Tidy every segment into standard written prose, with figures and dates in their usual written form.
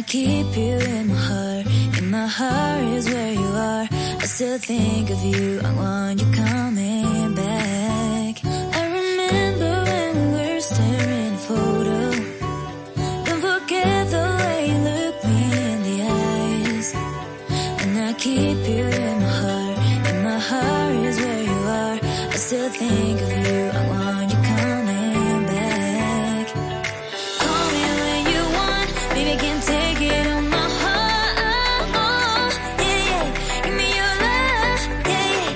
keep you in my heart. In my heart is where you are. I still think of you. I want you coming back. I remember when we were staring at a photo. Don't forget the way you look me in the eyes. And I keep you in my heart. In my heart is where you are. I still think of you. I want you coming back. Call me when you want. Baby, I can take it on my heart. Yeah, yeah. Give me your love. Yeah, yeah.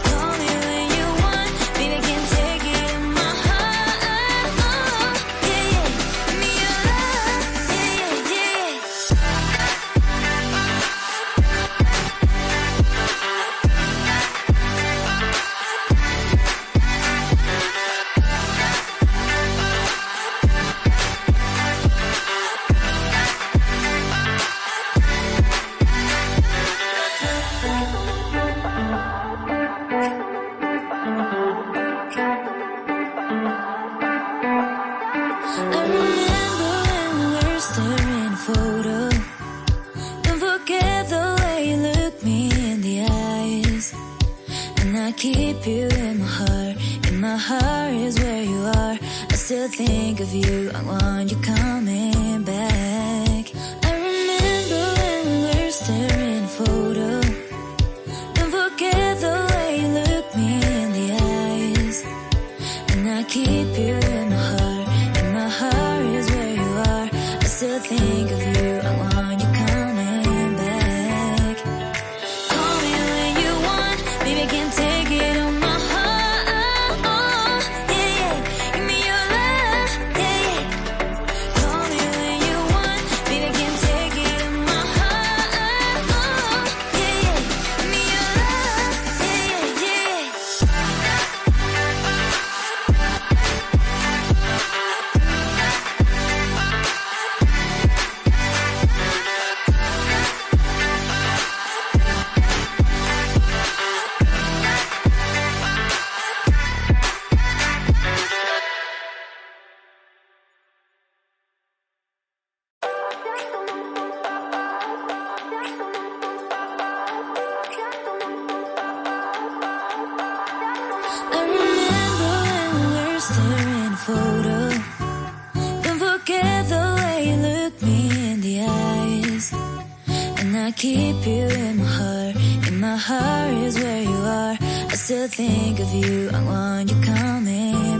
Call me when you want. Baby, I can take it on my heart. Yeah, yeah. Give me your love. Yeah, yeah, I remember when we were staring at a photo. Don't forget the way you look me in the eyes. And I keep you in my heart. In my heart is where you are. I still think of you. I want you coming back. I remember when we were staring at a photo. Don't forget the way you look me in the eyes. And I keep you in my heart. In my heart is where you are. I still think of you. I want you coming back. Call me when you want. Baby, I can take it on my heart. Yeah, yeah. Give me your love. Yeah, yeah. Call me when you want. Baby, I can take it on my heart. Yeah, yeah. Give me your love. Yeah, yeah, I remember when we were staring at a photo. Don't forget the way you look me in the eyes. And I keep you in my heart. In my heart is where you are. I still think of you. I want you coming